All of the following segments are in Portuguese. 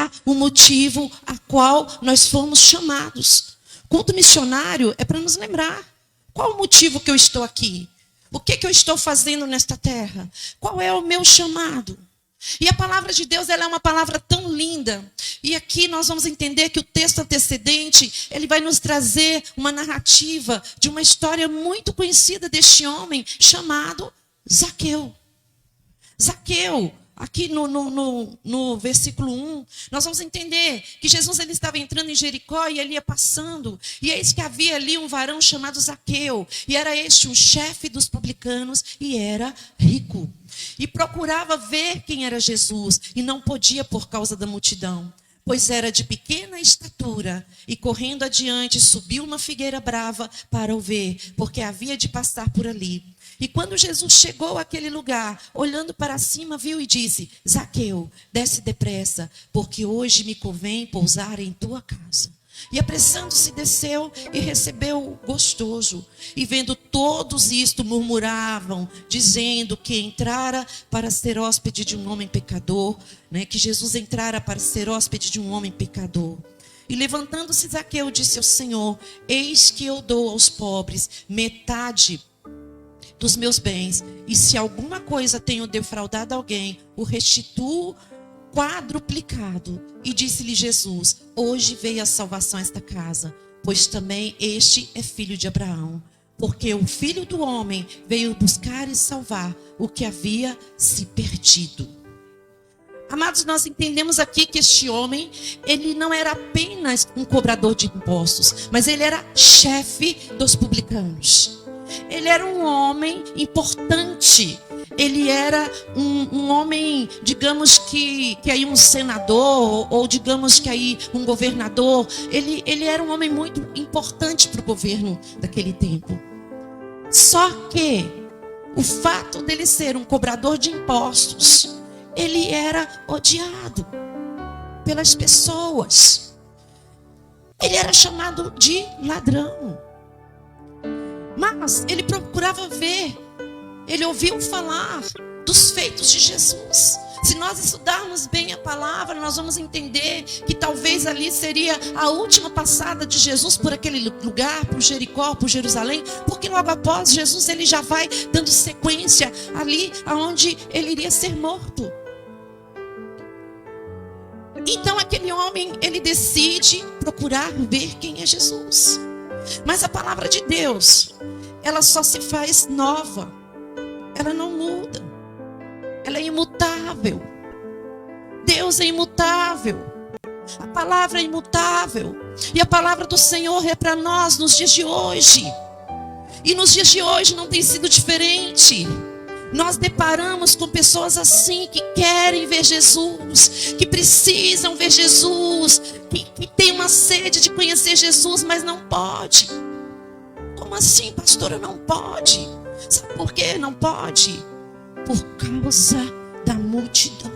lembrar o motivo a qual nós fomos chamados. Culto missionário é para nos lembrar. Qual o motivo que eu estou aqui? O que eu estou fazendo nesta terra? Qual é o meu chamado? E a palavra de Deus, ela é uma palavra tão linda. E aqui nós vamos entender que o texto antecedente, ele vai nos trazer uma narrativa de uma história muito conhecida deste homem chamado Zaqueu. Zaqueu, aqui no versículo 1, nós vamos entender que Jesus ele estava entrando em Jericó e ele ia passando. E eis que havia ali um varão chamado Zaqueu. E era este um chefe dos publicanos e era rico. E procurava ver quem era Jesus e não podia por causa da multidão, pois era de pequena estatura. E correndo adiante subiu uma figueira brava para o ver, porque havia de passar por ali. E quando Jesus chegou àquele lugar, olhando para cima, viu e disse: Zaqueu, desce depressa, porque hoje me convém pousar em tua casa. E apressando-se desceu e recebeu gostoso. E vendo todos isto, murmuravam, dizendo que entrara para ser hóspede de um homem pecador, que Jesus entrara para ser hóspede de um homem pecador. E levantando-se Zaqueu, disse ao Senhor: eis que eu dou aos pobres metade dos meus bens, e se alguma coisa tenho defraudado alguém, o restituo quadruplicado. E disse-lhe Jesus: hoje veio a salvação a esta casa, pois também este é filho de Abraão, porque o Filho do Homem veio buscar e salvar o que havia se perdido. Amados, nós entendemos aqui que este homem, ele não era apenas um cobrador de impostos, mas ele era chefe dos publicanos. Ele era um homem importante. Ele era um homem, digamos que aí um senador, ou digamos que aí um governador. Ele era um homem muito importante para o governo daquele tempo. Só que o fato dele ser um cobrador de impostos, ele era odiado pelas pessoas. Ele era chamado de ladrão. Mas ele procurava ver, ele ouviu falar dos feitos de Jesus. Se nós estudarmos bem a palavra, nós vamos entender que talvez ali seria a última passada de Jesus por aquele lugar, por Jericó, por Jerusalém, porque logo após Jesus ele já vai dando sequência ali aonde ele iria ser morto. Então aquele homem, ele decide procurar ver quem é Jesus. Mas a palavra de Deus, ela só se faz nova. Ela não muda. Ela é imutável. Deus é imutável. A palavra é imutável. E a palavra do Senhor é para nós nos dias de hoje. E nos dias de hoje não tem sido diferente. Nós deparamos com pessoas assim que querem ver Jesus, que precisam ver Jesus, que tem uma sede de conhecer Jesus, mas não pode. Como assim, pastora? Não pode. Sabe por que não pode? Por causa da multidão.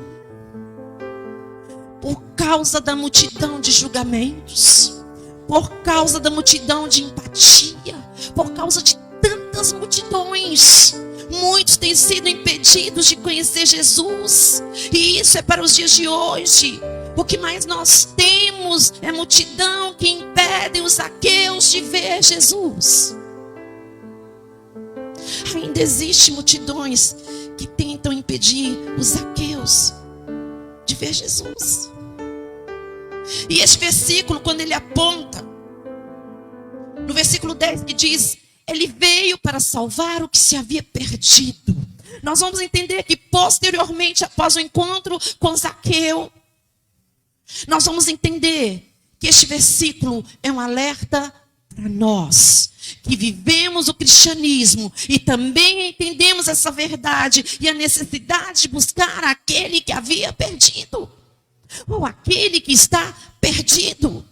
Por causa da multidão de julgamentos. Por causa da multidão de empatia. Por causa de tantas multidões. Muitos têm sido impedidos de conhecer Jesus. E isso é para os dias de hoje. O que mais nós temos é multidão que impede os Zaqueus de ver Jesus. Ainda existem multidões que tentam impedir os Zaqueus de ver Jesus. E este versículo, quando ele aponta, no versículo 10 que diz: ele veio para salvar o que se havia perdido. Nós vamos entender que posteriormente, após o encontro com Zaqueu, nós vamos entender que este versículo é um alerta para nós, que vivemos o cristianismo e também entendemos essa verdade e a necessidade de buscar aquele que havia perdido, ou aquele que está perdido.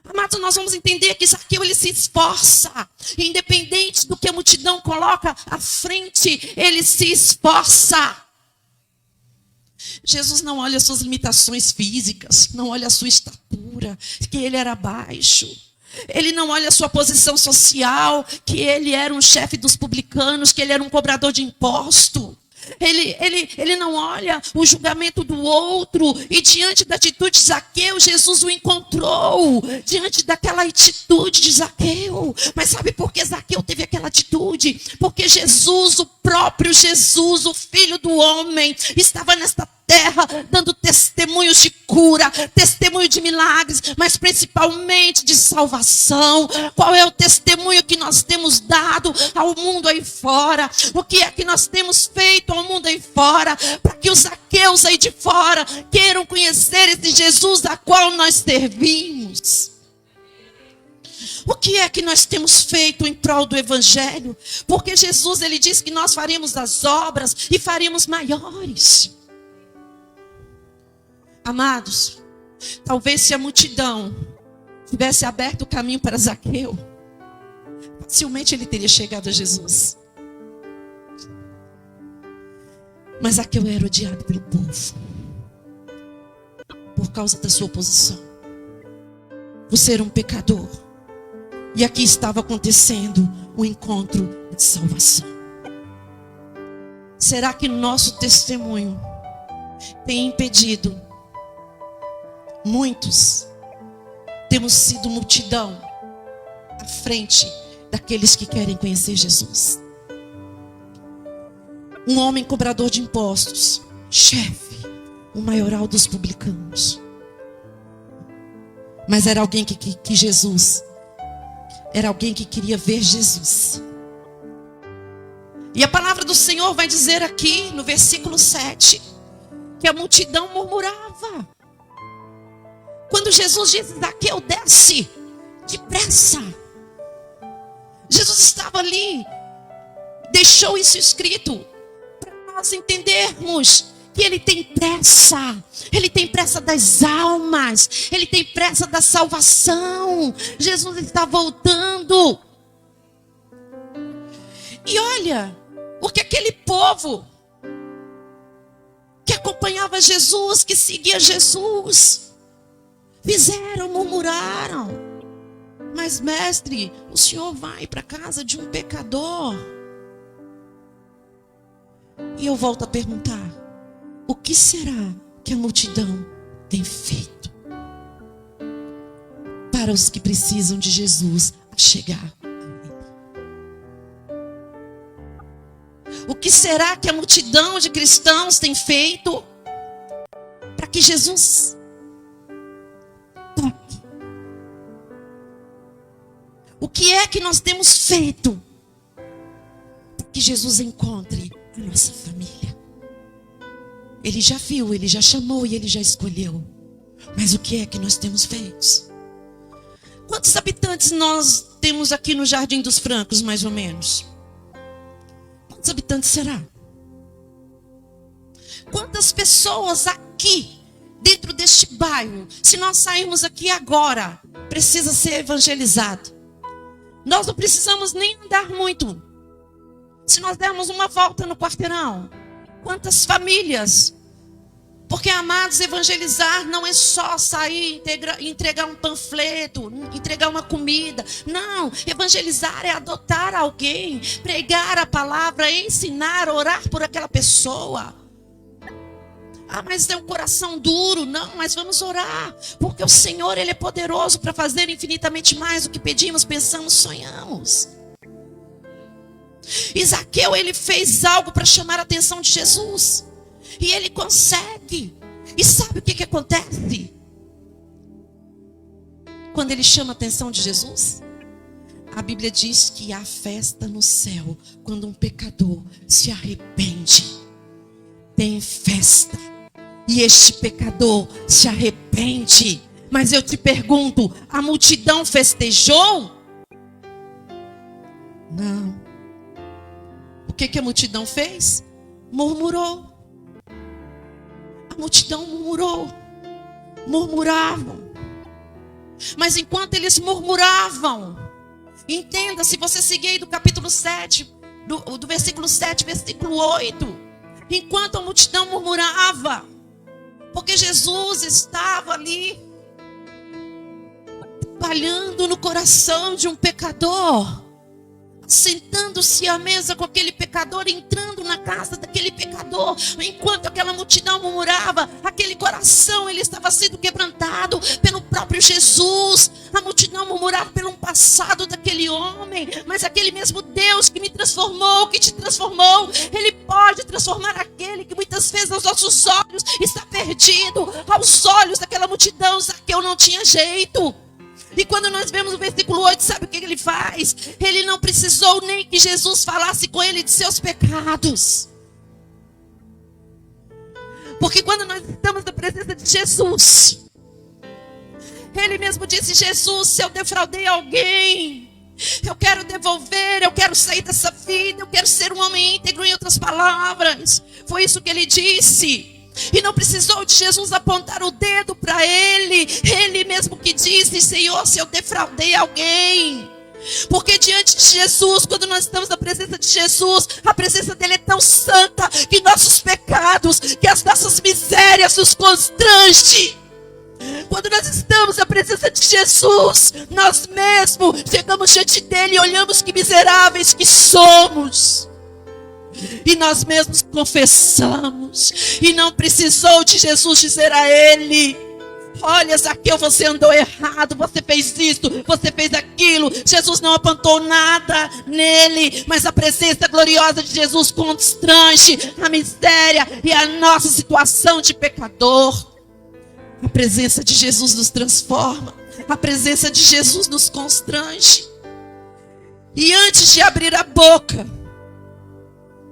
Amados, nós vamos entender que Zaqueu ele se esforça, independente do que a multidão coloca à frente, ele se esforça. Jesus não olha as suas limitações físicas, não olha a sua estatura, que ele era baixo. Ele não olha a sua posição social, que ele era um chefe dos publicanos, que ele era um cobrador de imposto. Ele não olha o julgamento do outro. E diante da atitude de Zaqueu, Jesus o encontrou. Diante daquela atitude de Zaqueu. Mas sabe por que Zaqueu teve aquela atitude? Porque Jesus, o próprio Jesus, o Filho do Homem, estava nesta terra dando testemunhos de cura, testemunho de milagres, mas principalmente de salvação. Qual é o testemunho que nós temos dado ao mundo aí fora? O que é que nós temos feito ao mundo aí fora para que os Zaqueus aí de fora queiram conhecer esse Jesus a qual nós servimos? O que é que nós temos feito em prol do Evangelho? Porque Jesus, ele diz que nós faremos as obras e faremos maiores. Amados, talvez se a multidão tivesse aberto o caminho para Zaqueu, facilmente ele teria chegado a Jesus. Mas Zaqueu era odiado pelo povo, por causa da sua posição, por ser um pecador. E aqui estava acontecendo o encontro de salvação. Será que nosso testemunho tem impedido muitos? Temos sido multidão à frente daqueles que querem conhecer Jesus. Um homem cobrador de impostos, chefe, o maioral dos publicanos. Mas era alguém que Jesus, era alguém que queria ver Jesus. E a palavra do Senhor vai dizer aqui no versículo 7, que a multidão murmurava. Quando Jesus disse: Zaqueu, desce depressa. Jesus estava ali, deixou isso escrito para nós entendermos que Ele tem pressa. Ele tem pressa das almas. Ele tem pressa da salvação. Jesus está voltando. E olha, porque aquele povo que acompanhava Jesus, que seguia Jesus, fizeram, murmuraram. Mas mestre, o Senhor vai para a casa de um pecador. E eu volto a perguntar: o que será que a multidão tem feito para os que precisam de Jesus chegar a Ele? O que será que a multidão de cristãos tem feito para que Jesus toque? O que é que nós temos feito para que Jesus encontre a nossa família? Ele já viu, Ele já chamou e Ele já escolheu. Mas o que é que nós temos feito? Quantos habitantes nós temos aqui no Jardim dos Francos, mais ou menos? Quantos habitantes será? Quantas pessoas aqui, dentro deste bairro, se nós sairmos aqui agora, precisa ser evangelizado? Nós não precisamos nem andar muito. Se nós dermos uma volta no quarteirão, quantas famílias? Porque, amados, evangelizar não é só sair, entregar um panfleto, entregar uma comida. Não, evangelizar é adotar alguém, pregar a palavra, ensinar, orar por aquela pessoa. Ah, mas tem um coração duro. Não, mas vamos orar, porque o Senhor, Ele é poderoso para fazer infinitamente mais do que pedimos, pensamos, sonhamos. E Zaqueu, ele fez algo para chamar a atenção de Jesus. E ele consegue. E sabe o que acontece? Quando ele chama a atenção de Jesus, a Bíblia diz que há festa no céu. Quando um pecador se arrepende, tem festa. E este pecador se arrepende. Mas eu te pergunto, a multidão festejou? Não. O que a multidão fez? Murmurou. A multidão murmurou. Murmuravam. Mas enquanto eles murmuravam, entenda, se você seguir aí do capítulo 7, do versículo 7, versículo 8. Enquanto a multidão murmurava, porque Jesus estava ali, trabalhando no coração de um pecador, sentando-se à mesa com aquele pecador, entrando na casa daquele pecador, enquanto aquela multidão murmurava, aquele coração, ele estava sendo quebrantado pelo próprio Jesus. A multidão murmurava pelo passado daquele homem, mas aquele mesmo Deus que me transformou, que te transformou, Ele pode transformar aquele que muitas vezes aos nossos olhos está perdido. Aos olhos daquela multidão, Zaqueu não tinha jeito. E quando nós vemos o versículo 8, sabe o que ele faz? Ele não precisou nem que Jesus falasse com ele de seus pecados. Porque quando nós estamos na presença de Jesus, Ele mesmo disse: Jesus, se eu defraudei alguém, eu quero devolver, eu quero sair dessa vida, eu quero ser um homem íntegro, em outras palavras. Foi isso que Ele disse. E não precisou de Jesus apontar o dedo para ele. Ele mesmo que disse: Senhor, se eu defraudei alguém. Porque diante de Jesus, quando nós estamos na presença de Jesus, a presença dele é tão santa que nossos pecados, que as nossas misérias nos constrange. Quando nós estamos na presença de Jesus, nós mesmos chegamos diante dele e olhamos que miseráveis que somos. E nós mesmos confessamos. E não precisou de Jesus dizer a ele: olha, Zaqueu, você andou errado, você fez isso, você fez aquilo. Jesus não apontou nada nele, mas a presença gloriosa de Jesus constrange a miséria e a nossa situação de pecador. A presença de Jesus nos transforma, a presença de Jesus nos constrange. E antes de abrir a boca,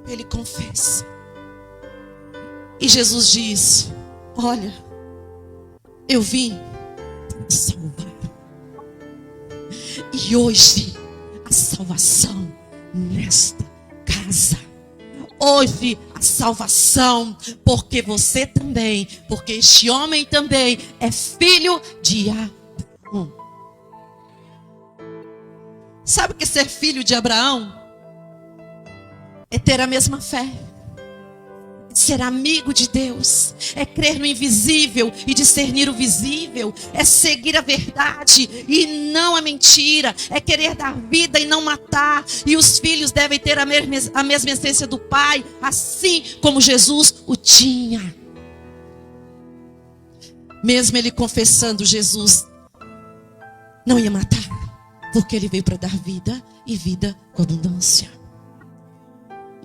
ele confessa. E Jesus diz: olha, eu vim para salvar. E hoje a salvação nesta casa. Hoje a salvação, porque você também, porque este homem também é filho de Abraão. Sabe o que é ser filho de Abraão? É ter a mesma fé, é ser amigo de Deus, é crer no invisível e discernir o visível, é seguir a verdade e não a mentira, é querer dar vida e não matar. E os filhos devem ter a mesma essência do Pai, assim como Jesus o tinha. Mesmo ele confessando, Jesus não ia matar, porque ele veio para dar vida e vida com abundância.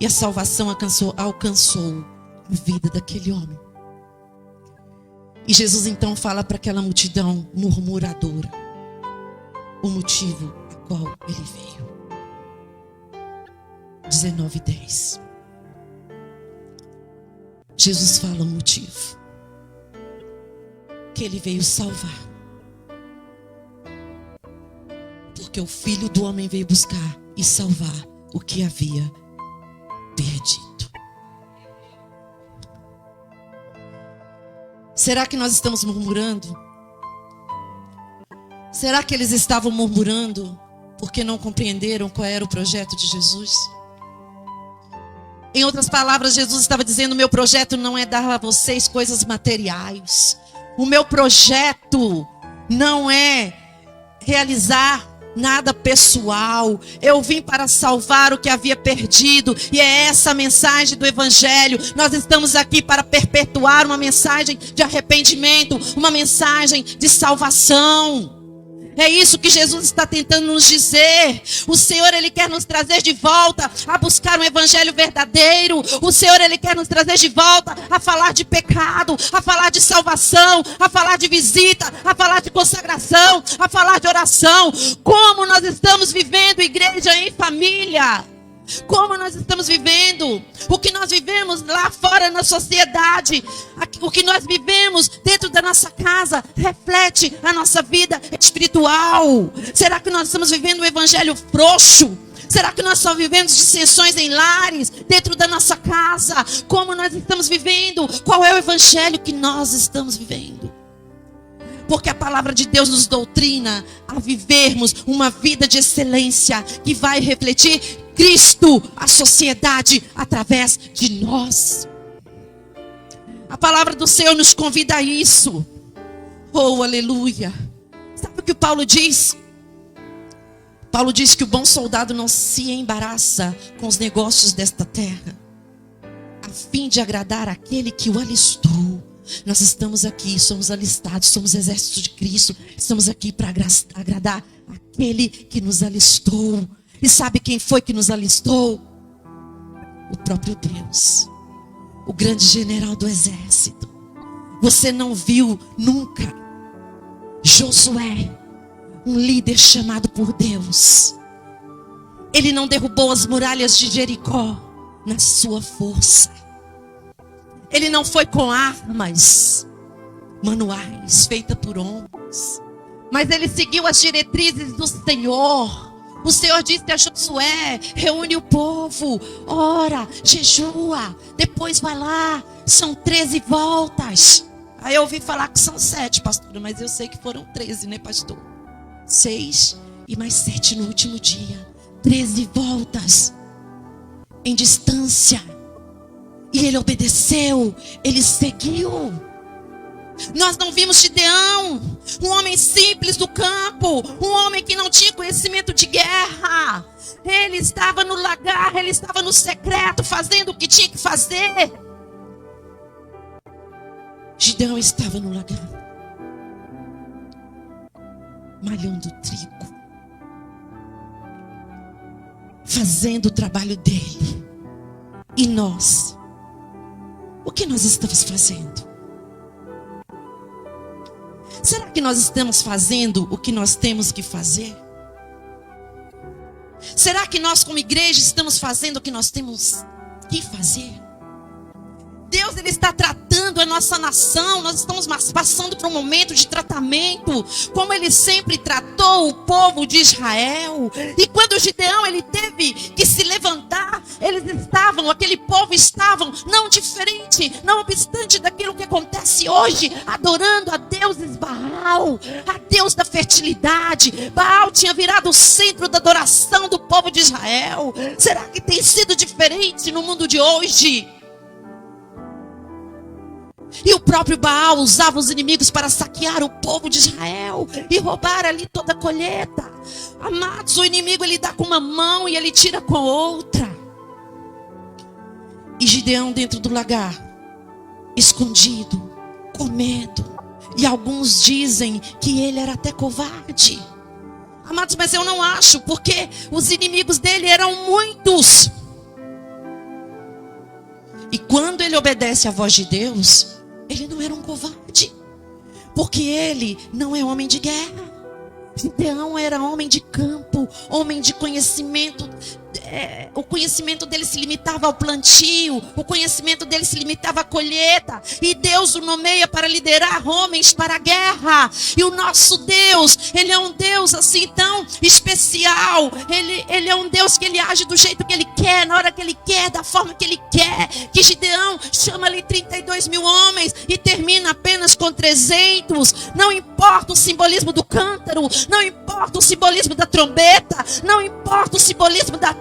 E a salvação alcançou a vida daquele homem. E Jesus então fala para aquela multidão murmuradora o motivo a qual ele veio. 19:10. Jesus fala o motivo. Que ele veio salvar. Porque o Filho do Homem veio buscar e salvar o que havia perdido. Será que nós estamos murmurando? Será que eles estavam murmurando porque não compreenderam qual era o projeto de Jesus? Em outras palavras, Jesus estava dizendo: o meu projeto não é dar a vocês coisas materiais. O meu projeto não é realizar nada pessoal. Eu vim para salvar o que havia perdido. E é essa a mensagem do Evangelho. Nós estamos aqui para perpetuar uma mensagem de arrependimento, uma mensagem de salvação. É isso que Jesus está tentando nos dizer. O Senhor, Ele quer nos trazer de volta a buscar um evangelho verdadeiro. O Senhor, Ele quer nos trazer de volta a falar de pecado, a falar de salvação, a falar de visita, a falar de consagração, a falar de oração. Como nós estamos vivendo, igreja em família? Como nós estamos vivendo? O que nós vivemos lá fora na sociedade, o que nós vivemos dentro da nossa casa, reflete a nossa vida espiritual. Será que nós estamos vivendo um evangelho frouxo? Será que nós só vivemos dissensões em lares, dentro da nossa casa? Como nós estamos vivendo? Qual é o evangelho que nós estamos vivendo? Porque a palavra de Deus nos doutrina a vivermos uma vida de excelência que vai refletir Cristo, a sociedade, através de nós. A palavra do Senhor nos convida a isso. Oh, aleluia. Sabe o que o Paulo diz? Paulo diz que o bom soldado não se embaraça com os negócios desta terra, a fim de agradar aquele que o alistou. Nós estamos aqui, somos alistados, somos exército de Cristo. Estamos aqui para agradar aquele que nos alistou. E sabe quem foi que nos alistou? O próprio Deus, o grande general do exército. Você não viu nunca Josué, um líder chamado por Deus? Ele não derrubou as muralhas de Jericó na sua força. Ele não foi com armas manuais feitas por homens, mas ele seguiu as diretrizes do Senhor. O Senhor disse a Josué: reúne o povo, ora, jejua, depois vai lá, são 13 voltas. Aí eu ouvi falar que são 7, pastora, mas eu sei que foram 13, né, pastor? 6 e mais 7 no último dia. 13 voltas em distância. E ele obedeceu, ele seguiu. Nós não vimos Gideão, um homem simples do campo, um homem que não tinha conhecimento de guerra. Ele estava no lagar, ele estava no secreto, fazendo o que tinha que fazer. Gideão estava no lagar, malhando trigo, fazendo o trabalho dele. E nós, o que nós estamos fazendo? Será que nós estamos fazendo o que nós temos que fazer? Será que nós como igreja estamos fazendo o que nós temos que fazer? Deus, ele está tratando a nossa nação. Nós estamos passando por um momento de tratamento, como ele sempre tratou o povo de Israel. E quando Gideão, ele teve que se levantar, aquele povo estavam não diferente, não obstante daquilo que acontece hoje, adorando a deuses Baal, a Deus da fertilidade. Baal tinha virado o centro da adoração do povo de Israel. Será que tem sido diferente no mundo de hoje? E o próprio Baal usava os inimigos para saquear o povo de Israel e roubar ali toda a colheita. Amados, o inimigo, ele dá com uma mão e ele tira com outra. E Gideão dentro do lagar, escondido, com medo. E alguns dizem que ele era até covarde. Amados, mas eu não acho, porque os inimigos dele eram muitos. E quando ele obedece à voz de Deus, ele não era um covarde, porque ele não é homem de guerra. Gideão era homem de campo, homem de conhecimento. O conhecimento dele se limitava ao plantio, o conhecimento dele se limitava à colheita. E Deus o nomeia para liderar homens para a guerra. E o nosso Deus, ele é um Deus assim tão especial. Ele é um Deus que ele age do jeito que ele quer, na hora que ele quer, da forma que ele quer. Que Gideão chama ali 32 mil homens e termina apenas com 300. Não importa o simbolismo do cântaro, não importa o simbolismo da trombeta, não importa o simbolismo da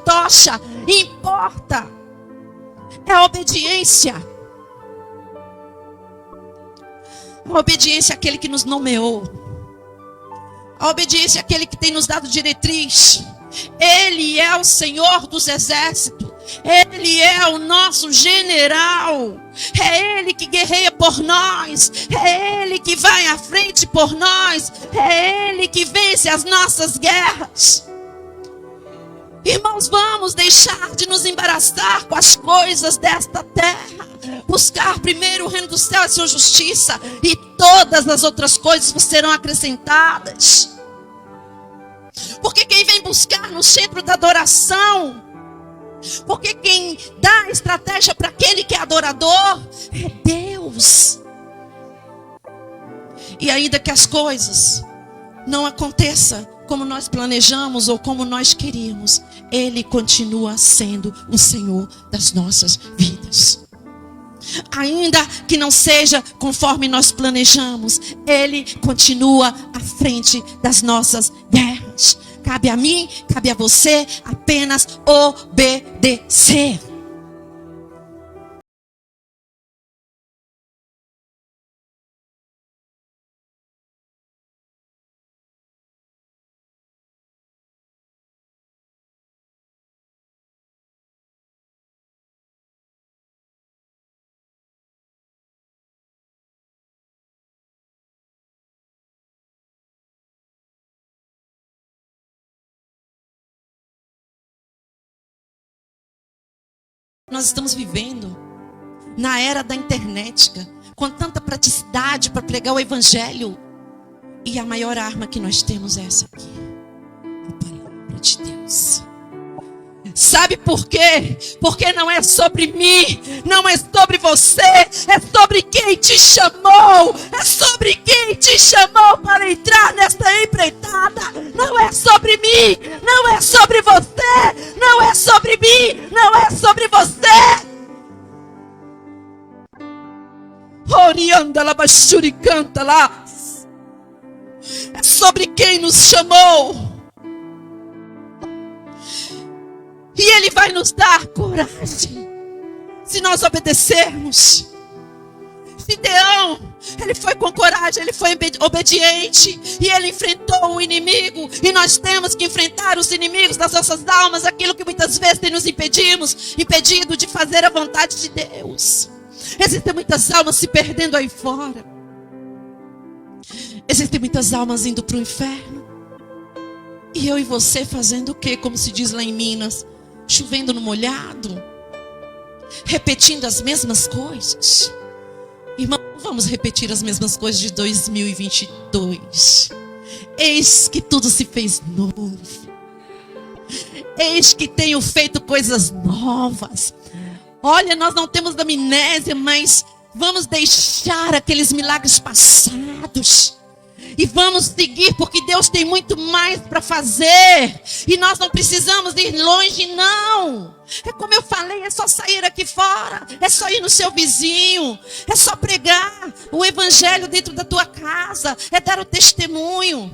tocha, importa é a obediência. A obediência àquele que nos nomeou, a obediência àquele que tem nos dado diretriz. Ele é o Senhor dos exércitos, ele é o nosso general, é ele que guerreia por nós, é ele que vai à frente por nós, é ele que vence as nossas guerras. Irmãos, vamos deixar de nos embaraçar com as coisas desta terra. Buscar primeiro o reino do céu e a sua justiça, e todas as outras coisas serão acrescentadas. Porque quem vem buscar no centro da adoração, porque quem dá estratégia para aquele que é adorador, é Deus. E ainda que as coisas não aconteçam como nós planejamos ou como nós queríamos, Ele continua sendo o Senhor das nossas vidas. Ainda que não seja conforme nós planejamos, Ele continua à frente das nossas guerras. Cabe a mim, cabe a você apenas obedecer. nós estamos vivendo, na era da internet, com tanta praticidade para pregar o evangelho. E a maior arma que nós temos é essa aqui, a palavra de Deus. Sabe por quê? Porque não é sobre mim, não é sobre você, é sobre quem te chamou, é sobre quem te chamou para entrar nesta empreitada. Não é sobre mim, não é sobre você, não é sobre mim, não é sobre você. Orianda la bashuri canta lá. É sobre quem nos chamou. E Ele vai nos dar coragem, se nós obedecermos. Gideão, ele foi com coragem, ele foi obediente. E ele enfrentou o inimigo. E nós temos que enfrentar os inimigos das nossas almas. Aquilo que muitas vezes tem nos impedido de fazer a vontade de Deus. Existem muitas almas se perdendo aí fora. Existem muitas almas indo para o inferno. E eu e você fazendo o quê? Como se diz lá em Minas, chovendo no molhado, repetindo as mesmas coisas. Irmão, vamos repetir as mesmas coisas de 2022. Eis que tudo se fez novo. Eis que tenho feito coisas novas. Olha, nós não temos amnésia, mas vamos deixar aqueles milagres passados. E vamos seguir, porque Deus tem muito mais para fazer. E nós não precisamos ir longe, não. É como eu falei, é só sair aqui fora. É só ir no seu vizinho. É só pregar o evangelho dentro da tua casa. É dar o testemunho.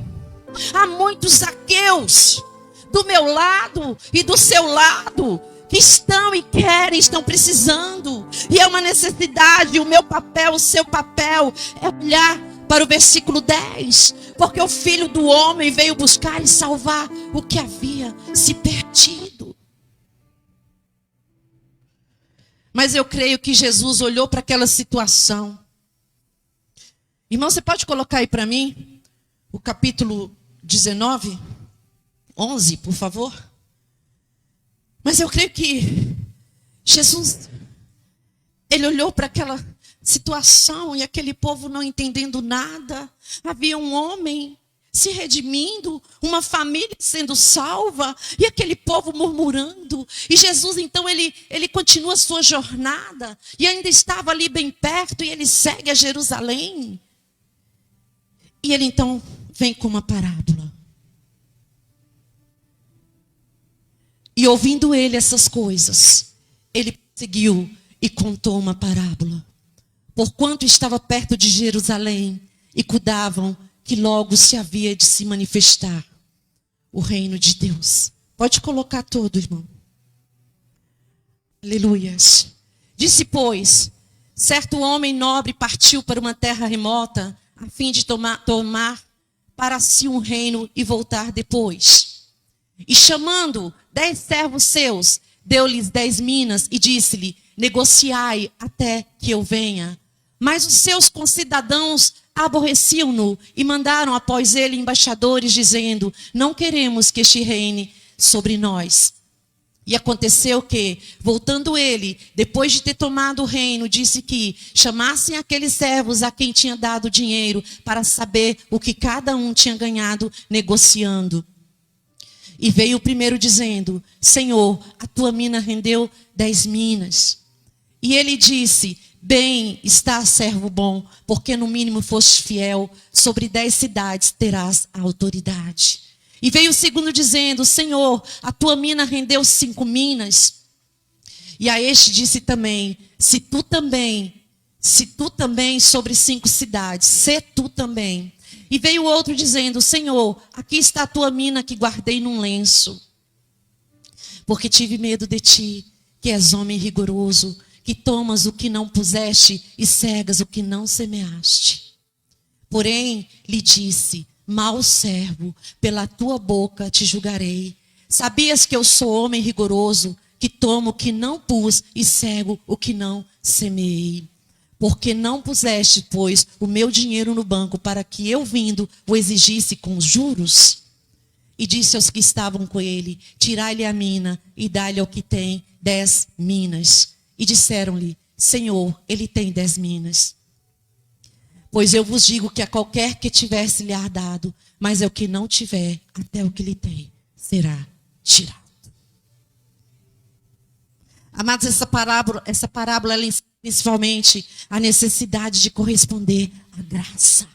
Há muitos Zaqueus do meu lado e do seu lado que estão e querem, estão precisando. E é uma necessidade. O meu papel, o seu papel é olhar para o versículo 10, porque o Filho do Homem veio buscar e salvar o que havia se perdido. Mas eu creio que Jesus olhou para aquela situação. Irmão, você pode colocar aí para mim o capítulo 19, 11, por favor? Mas eu creio que Jesus, ele olhou para aquela situação e aquele povo não entendendo nada. Havia um homem se redimindo, uma família sendo salva e aquele povo murmurando. E Jesus então ele continua a sua jornada e ainda estava ali bem perto e ele segue a Jerusalém. E ele então vem com uma parábola. E ouvindo ele essas coisas, ele seguiu e contou uma parábola. Porquanto estava perto de Jerusalém e cuidavam que logo se havia de se manifestar o reino de Deus. Pode colocar todo, irmão. Aleluias. Disse, pois, certo homem nobre partiu para uma terra remota, a fim de tomar para si um reino e voltar depois. E chamando 10 servos seus, deu-lhes 10 minas e disse-lhe, negociai até que eu venha. Mas os seus concidadãos aborreciam-no e mandaram após ele embaixadores, dizendo, não queremos que este reine sobre nós. E aconteceu que, voltando ele, depois de ter tomado o reino, disse que chamassem aqueles servos a quem tinha dado dinheiro, para saber o que cada um tinha ganhado negociando. E veio o primeiro dizendo, Senhor, a tua mina rendeu 10 minas. E ele disse, bem está, servo bom, porque no mínimo foste fiel, sobre 10 cidades terás a autoridade. E veio o segundo dizendo, Senhor, a tua mina rendeu 5 minas. E a este disse também, se tu também sobre 5 cidades, se tu também. E veio o outro dizendo, Senhor, aqui está a tua mina que guardei num lenço. Porque tive medo de ti, que és homem rigoroso, que tomas o que não puseste e cegas o que não semeaste. Porém, lhe disse, mau servo, pela tua boca te julgarei. Sabias que eu sou homem rigoroso, que tomo o que não pus e cego o que não semeei. Porque não puseste, pois, o meu dinheiro no banco para que eu vindo o exigisse com juros? e disse aos que estavam com ele: tirai-lhe a mina e dai-lhe ao que tem 10 minas. E disseram-lhe: Senhor, ele tem 10 minas. Pois eu vos digo que a qualquer que tivesse lhe dado, mas ao que não tiver, até o que lhe tem será tirado. Amados, essa parábola ela ensina principalmente a necessidade de corresponder à graça.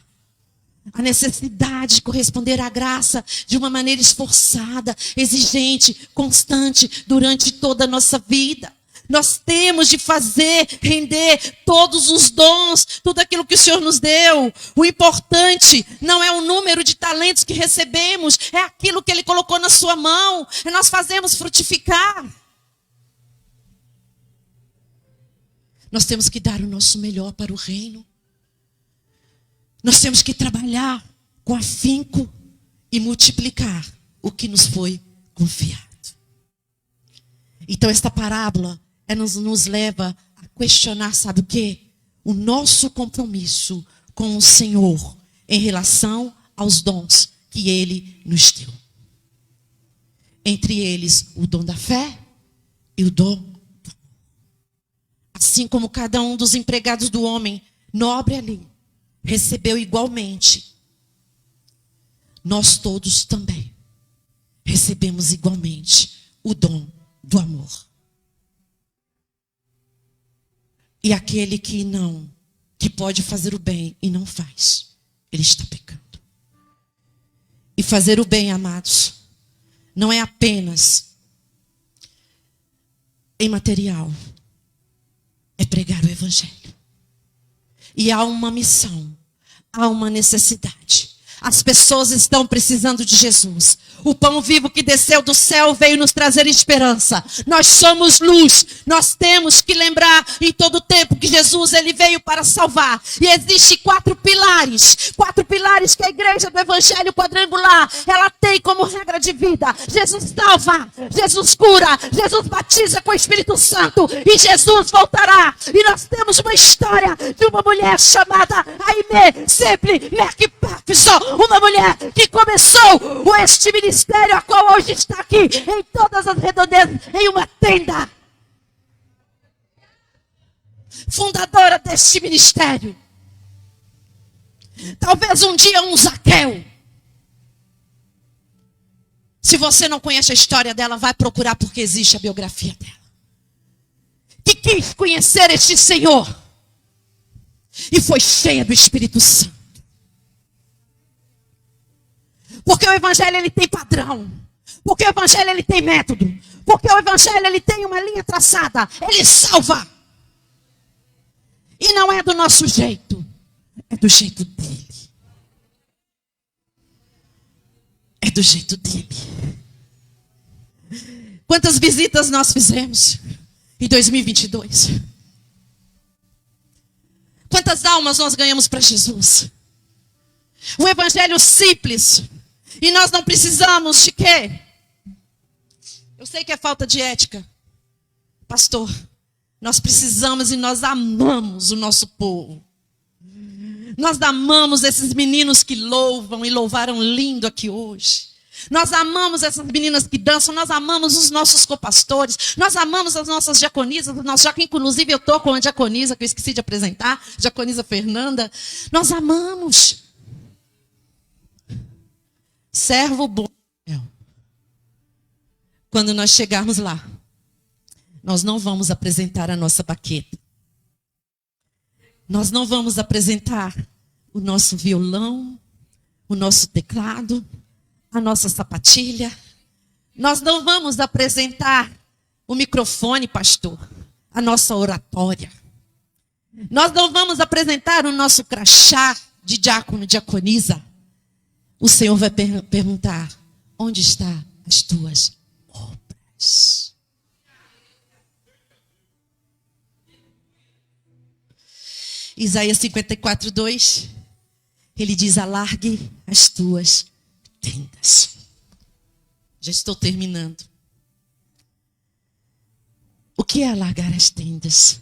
A necessidade de corresponder à graça de uma maneira esforçada, exigente, constante durante toda a nossa vida. Nós temos de fazer render todos os dons, tudo aquilo que o Senhor nos deu. O importante não é o número de talentos que recebemos, é aquilo que Ele colocou na sua mão. É nós fazemos frutificar. Nós temos que dar o nosso melhor para o reino. Nós temos que trabalhar com afinco e multiplicar o que nos foi confiado. Então esta parábola nos leva a questionar, sabe o quê? O nosso compromisso com o Senhor em relação aos dons que Ele nos deu. Entre eles, o dom da fé e o dom do amor. Assim como cada um dos empregados do homem nobre ali recebeu igualmente, nós todos também recebemos igualmente o dom do amor. E aquele que pode fazer o bem e não faz, ele está pecando. E fazer o bem, amados, não é apenas imaterial, é pregar o evangelho. E há uma missão, há uma necessidade. As pessoas estão precisando de Jesus. O pão vivo que desceu do céu veio nos trazer esperança. Nós somos luz. Nós temos que lembrar em todo tempo que Jesus ele veio para salvar. E existem 4 pilares. 4 pilares que a igreja do Evangelho Quadrangular ela tem como regra de vida. Jesus salva, Jesus cura, Jesus batiza com o Espírito Santo e Jesus voltará. E nós temos uma história de uma mulher chamada Aimee Semple Merkipapso. Uma mulher que começou este ministério, a qual hoje está aqui, em todas as redondezas, em uma tenda. Fundadora deste ministério. Talvez um dia um Zaqueu. Se você não conhece a história dela, vai procurar porque existe a biografia dela. Que quis conhecer este Senhor. E foi cheia do Espírito Santo. Porque o evangelho ele tem padrão. Porque o evangelho ele tem método. Porque o evangelho ele tem uma linha traçada. Ele salva. E não é do nosso jeito. É do jeito dele. É do jeito dele. Quantas visitas nós fizemos em 2022? Quantas almas nós ganhamos para Jesus? Um evangelho simples. E nós não precisamos de quê? Eu sei que é falta de ética. Pastor, nós precisamos e nós amamos o nosso povo. Nós amamos esses meninos que louvam e louvaram lindo aqui hoje. Nós amamos essas meninas que dançam, nós amamos os nossos copastores, nós amamos as nossas diaconisas, já que inclusive eu estou com a diaconisa, que eu esqueci de apresentar, diaconisa Fernanda. Nós amamos. Servo bom. Quando nós chegarmos lá, nós não vamos apresentar a nossa baqueta. Nós não vamos apresentar o nosso violão, o nosso teclado, a nossa sapatilha. Nós não vamos apresentar o microfone, pastor, a nossa oratória. Nós não vamos apresentar o nosso crachá de diácono, diaconisa. O Senhor vai perguntar: onde estão as tuas obras? Isaías 54:2, ele diz: alargue as tuas tendas. Já estou terminando. O que é alargar as tendas?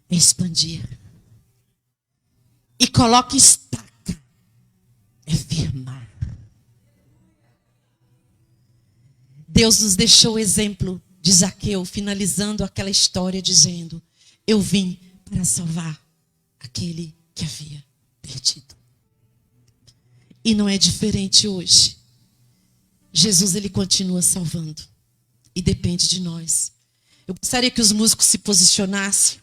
É expandir. E coloque estaca. É firmar. Deus nos deixou o exemplo de Zaqueu, finalizando aquela história dizendo: eu vim para salvar aquele que havia perdido. E não é diferente hoje. Jesus, ele continua salvando. E depende de nós. Eu gostaria que os músicos se posicionassem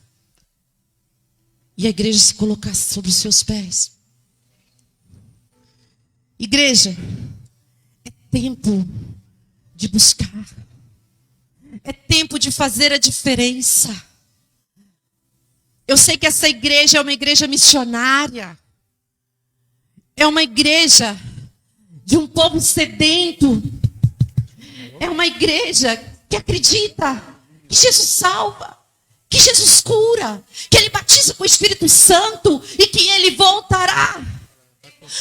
e a igreja se colocasse sobre os seus pés. Igreja, é tempo de buscar. É tempo de fazer a diferença. Eu sei que essa igreja é uma igreja missionária. É uma igreja de um povo sedento. É uma igreja que acredita que Jesus salva, que Jesus cura, que Ele batiza com o Espírito Santo e que Ele voltará.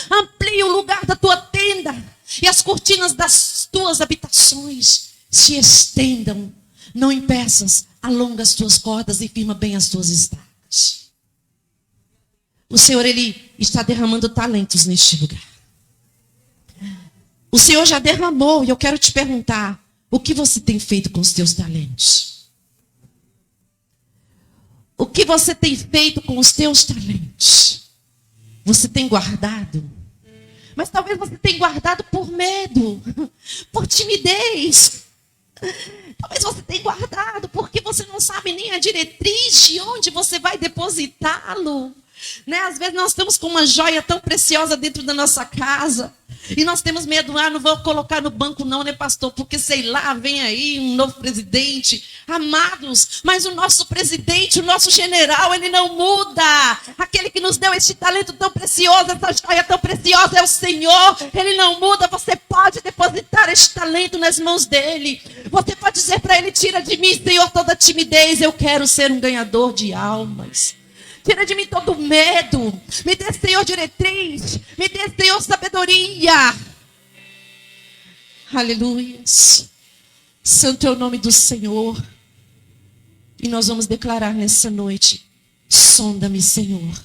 Amplie o lugar da tua tenda e as cortinas das tuas habitações se estendam. Não impeças, alonga as tuas cordas e firma bem as tuas estacas. O Senhor, Ele está derramando talentos neste lugar. O Senhor já derramou e eu quero te perguntar: o que você tem feito com os teus talentos? O que você tem feito com os teus talentos? Você tem guardado? Mas talvez você tenha guardado por medo, por timidez. Talvez você tenha guardado porque você não sabe nem a diretriz de onde você vai depositá-lo. Né? Às vezes nós estamos com uma joia tão preciosa dentro da nossa casa e nós temos medo: não vou colocar no banco não, né, pastor? Porque sei lá, vem aí um novo presidente. Amados, mas o nosso presidente, o nosso general, ele não muda. Aquele que nos deu este talento tão precioso, essa joia tão preciosa é o Senhor. Ele não muda. Você pode depositar este talento nas mãos dele. Você pode dizer para ele: tira de mim, Senhor, toda timidez. Eu quero ser um ganhador de almas. Tira de mim todo medo. Me dê, Senhor, diretriz. Me dê, Senhor, sabedoria. Aleluia. Santo é o nome do Senhor. E nós vamos declarar nessa noite: sonda-me, Senhor.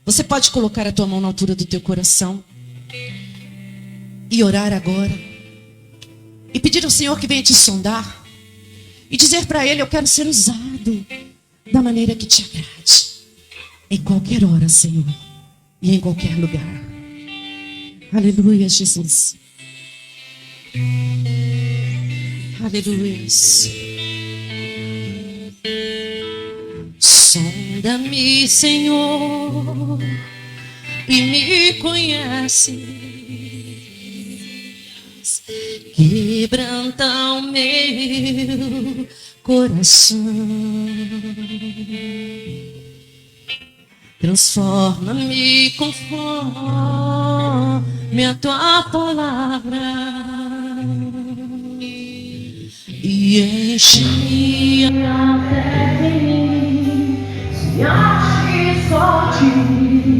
Você pode colocar a tua mão na altura do teu coração e orar agora. E pedir ao Senhor que venha te sondar. E dizer para Ele: eu quero ser usado da maneira que te agrade. Em qualquer hora, Senhor, e em qualquer lugar. Aleluia, Jesus. Aleluia. Sonda-me, Senhor, e me conhece. Quebranta o meu coração. Transforma-me conforme a tua palavra e enche-me até mim. Se acho que só te me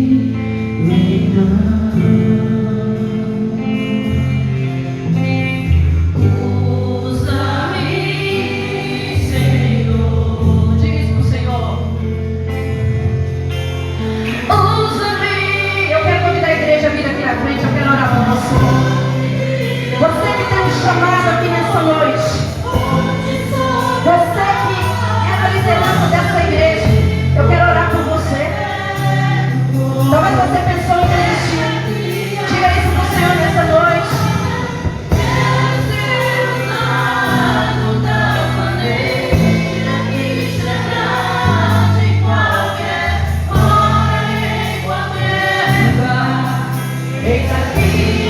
chamado aqui nessa noite. Você que é a liderança dessa igreja, eu quero orar por você. Talvez você pensou em desistir. Diga isso para o Senhor nessa noite. Eis aqui.